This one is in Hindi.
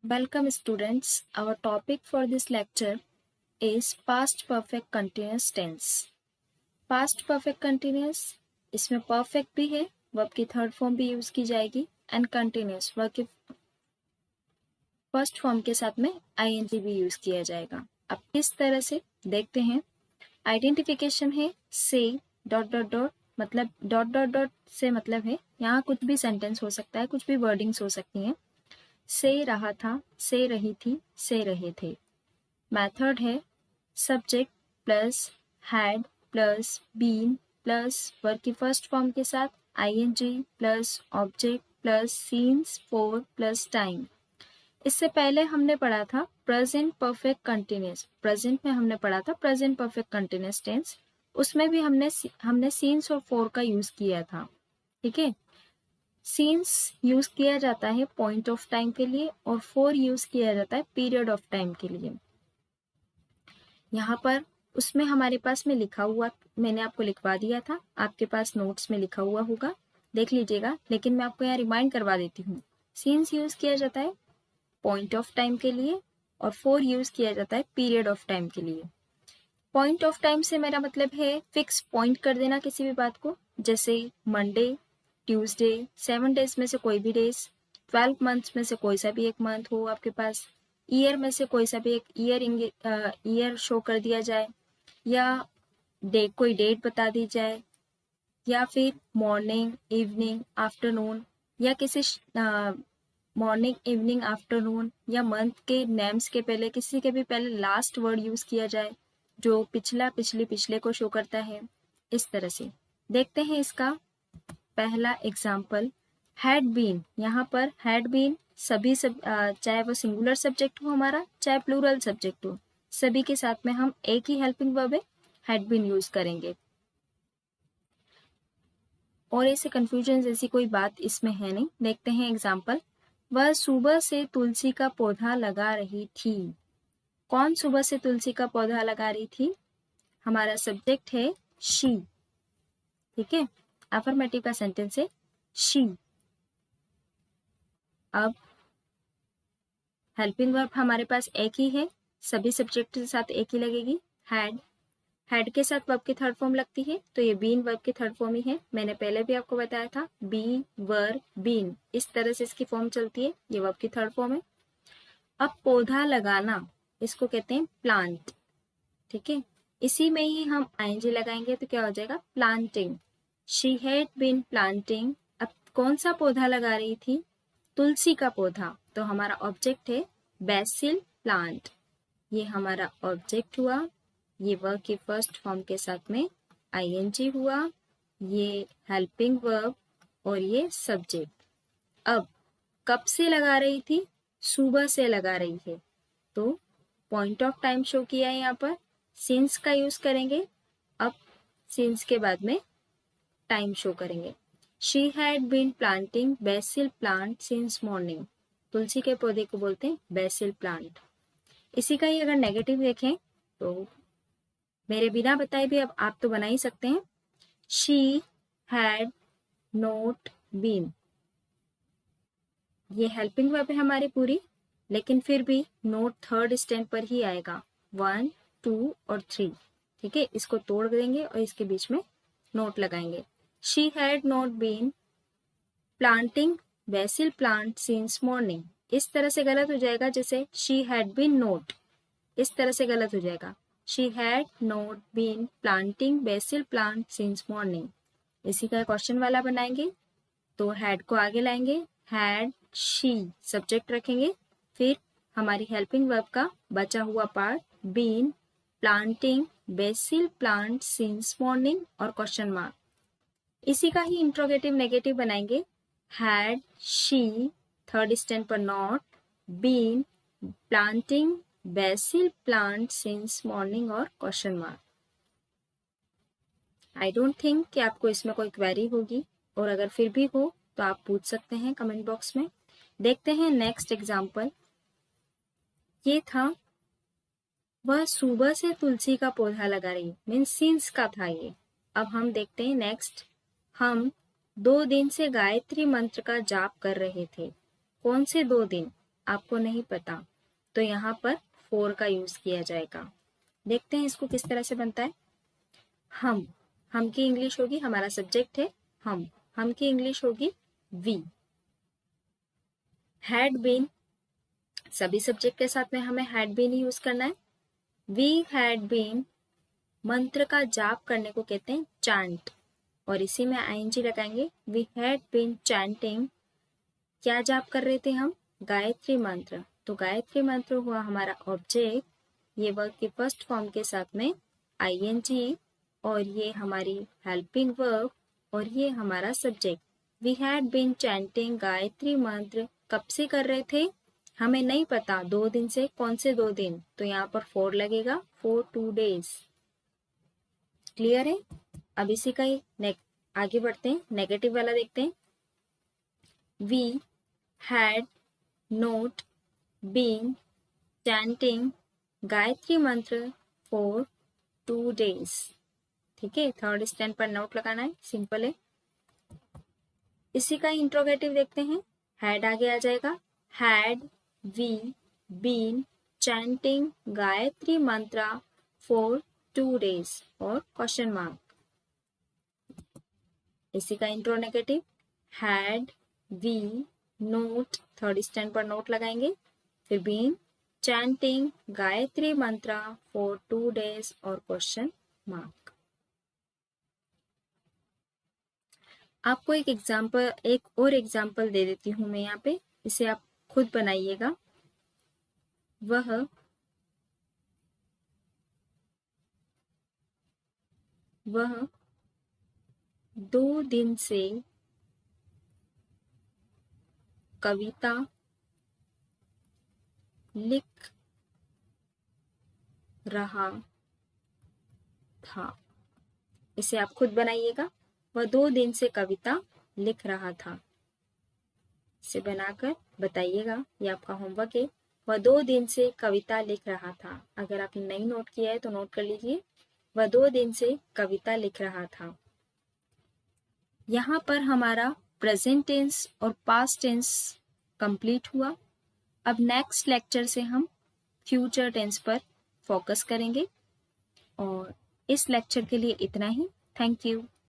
Welcome students. Our topic for this lecture is past perfect continuous tense. Past perfect continuous इसमें perfect भी है, verb की थर्ड फॉर्म भी यूज की जाएगी एंड continuous वर्ब की फर्स्ट फॉर्म के साथ में ing भी यूज किया जाएगा। अब किस तरह से देखते हैं। आइडेंटिफिकेशन है से डॉट डॉट डॉट मतलब डॉट डॉट डॉट से मतलब है यहाँ कुछ भी सेंटेंस हो सकता है, कुछ भी वर्डिंग्स हो सकती हैं। से रहा था, से रही थी, से रहे थे। मेथड है subject plus had plus been plus verb की फर्स्ट फॉर्म के साथ ING plus object plus since for plus time. इससे पहले हमने पढ़ा था प्रेजेंट परफेक्ट कंटिन्यूस। प्रेजेंट में हमने पढ़ा था प्रेजेंट परफेक्ट कंटिन्यूस टेंस, उसमें भी हमने सीन्स और फॉर का यूज किया था। ठीक है, सीन्स यूज किया जाता है पॉइंट ऑफ टाइम के लिए और फॉर यूज किया जाता है पीरियड ऑफ टाइम के लिए। यहाँ पर उसमें हमारे पास में लिखा हुआ, मैंने आपको लिखवा दिया था, आपके पास नोट्स में लिखा हुआ होगा, देख लीजिएगा, लेकिन मैं आपको यहाँ रिमाइंड करवा देती हूँ। सीन्स यूज किया जाता है पॉइंट ऑफ टाइम के लिए और फॉर यूज किया जाता है पीरियड ऑफ टाइम के लिए। पॉइंट ऑफ टाइम से मेरा मतलब है फिक्स पॉइंट कर देना किसी भी बात को, जैसे मंडे, ट्यूसडे, 7 डेज में से कोई भी डेज, 12 मंथ्स में से कोई सा भी एक मंथ हो आपके पास, ईयर में से कोई सा भी एक ईयर शो कर दिया जाए, या कोई डेट बता दी जाए, या फिर मॉर्निंग, इवनिंग, आफ्टरनून, या किसी मॉर्निंग, इवनिंग, आफ्टरनून या मंथ के नेम्स के पहले किसी के भी पहले लास्ट वर्ड यूज किया जाए जो पिछले को शो करता है। इस तरह से देखते हैं इसका पहला एग्जाम्पल। हैड बीन, यहाँ पर हैड बीन सभी चाहे वो सिंगुलर सब्जेक्ट हो हमारा, चाहे प्लूरल सब्जेक्ट हो, सभी के साथ में हम एक ही हेल्पिंग वर्ब है हैड बीन यूज करेंगे। और ऐसे कंफ्यूजन जैसी कोई बात इसमें है नहीं। देखते हैं एग्जाम्पल। वह सुबह से तुलसी का पौधा लगा रही थी। कौन सुबह से तुलसी का पौधा लगा रही थी? हमारा सब्जेक्ट है शी। ठीक है, अफर्मेटिव का सेंटेंस है शी। अब हेल्पिंग वर्ब हमारे पास एक ही है, सभी सब्जेक्ट के साथ एक ही लगेगी, हैड। हैड के साथ वर्ब की थर्ड फॉर्म लगती है, तो ये बीन वर्ब की थर्ड फॉर्म ही है। मैंने पहले भी आपको बताया था, बी वर बीन, इस तरह से इसकी फॉर्म चलती है, ये वर्ब की थर्ड फॉर्म है। अब पौधा लगाना, इसको कहते हैं प्लांट। ठीक है, इसी में ही हम आईएनजी लगाएंगे तो क्या हो जाएगा, planting. She had been planting. अब कौन सा पौधा लगा रही थी? तुलसी का पौधा, तो हमारा ऑब्जेक्ट है बेसिल प्लांट। ये हमारा ऑब्जेक्ट हुआ, ये वर्ब की फर्स्ट फॉर्म के साथ में आईएनजी हुआ, ये हेल्पिंग वर्ब और ये सब्जेक्ट। अब कब से लगा रही थी? सुबह से लगा रही है, तो पॉइंट ऑफ टाइम शो किया है यहाँ पर, सिंस का यूज करेंगे। अब सिंस के बाद में टाइम शो करेंगे। She had been planting basil plant since morning. तुलसी के पौधे को बोलते हैं बेसिल प्लांट। इसी का ही अगर नेगेटिव देखें तो मेरे बिना बताए भी अब आप तो बना ही सकते हैं। शी हैड नॉट बीन, ये हेल्पिंग वर्ब है हमारी पूरी, लेकिन फिर भी नोट थर्ड स्टैंड पर ही आएगा, 1, 2 और 3। ठीक है, इसको तोड़ देंगे और इसके बीच में नोट लगाएंगे। She had not been planting basil plant since morning. इस तरह से गलत हो जाएगा, जैसे शी हैड बीन नोट, इस तरह से गलत हो जाएगा। She had not been planting basil plant since morning. इसी का क्वेश्चन वाला बनाएंगे, तो हैड को आगे लाएंगे, हैड शी सब्जेक्ट रखेंगे, फिर हमारी हेल्पिंग वर्ब का बचा हुआ part been planting basil plant since morning और क्वेश्चन मार्क। इसी का ही इंट्रोगेटिव नेगेटिव बनाएंगे, हैड शी थर्ड स्टैंड पर not been planting basil plant since morning और question mark. I don't think कि आपको इसमें कोई क्वेरी होगी, और अगर फिर भी हो तो आप पूछ सकते हैं कमेंट बॉक्स में। देखते हैं नेक्स्ट एग्जाम्पल। ये था वह सुबह से तुलसी का पौधा लगा रही, मीन्स सिंस का था ये। अब हम देखते हैं नेक्स्ट। हम 2 दिन से गायत्री मंत्र का जाप कर रहे थे। कौन से 2 दिन? आपको नहीं पता, तो यहाँ पर फोर का यूज किया जाएगा। देखते हैं इसको किस तरह से बनता है। हम की इंग्लिश होगी, हमारा सब्जेक्ट है हम की इंग्लिश होगी वी। हैड बीन, सभी सब्जेक्ट के साथ में हमें हैड बीन ही यूज करना है। वी हैड बीन, मंत्र का जाप करने को कहते हैं चैंट, और इसी में आईएनजी लगाएंगे। वी हैड बीन चैंटिंग, क्या जाप कर रहे थे हम? गायत्री मंत्र। तो गायत्री मंत्र हुआ हमारा ऑब्जेक्ट, ये वर्ब के फर्स्ट फॉर्म के साथ में आईएनजी, और ये हमारी हेल्पिंग वर्ब, और ये हमारा subject. We had been chanting Gayatri mantra कब से कर रहे थे? हमें नहीं पता, 2 दिन से। कौन से 2 दिन? तो यहाँ पर 4 लगेगा, फॉर 2 days। क्लियर है? अब इसी का ही आगे बढ़ते हैं, नेगेटिव वाला देखते हैं। We had not been chanting Gayatri mantra for 2 days। ठीक है, थर्ड स्टैंड पर नोट लगाना है, सिंपल है। इसी का इंट्रोगेटिव देखते हैं। हैड आगे आ जाएगा, had we been chanting Gayatri mantra for 2 days, और क्वेश्चन मार्क। इसी का intro negative, had we not, third stand पर नोट लगाएंगे, फिर been chanting Gayatri mantra for 2 days, और क्वेश्चन मार्क। आपको एक और एग्जाम्पल दे देती हूँ मैं यहाँ पे, इसे आप खुद बनाइएगा। वह 2 दिन से कविता लिख रहा था। इसे आप खुद बनाइएगा। वह 2 दिन से कविता लिख रहा था। इसे बनाकर बताइएगा, ये आपका होमवर्क है। वह 2 दिन से कविता लिख रहा था। अगर आपने नहीं नोट किया है तो नोट कर लीजिए। वह 2 दिन से कविता लिख रहा था। यहाँ पर हमारा प्रेजेंट टेंस और पास्ट टेंस कंप्लीट हुआ। अब नेक्स्ट लेक्चर से हम फ्यूचर टेंस पर फोकस करेंगे, और इस लेक्चर के लिए इतना ही। Thank you.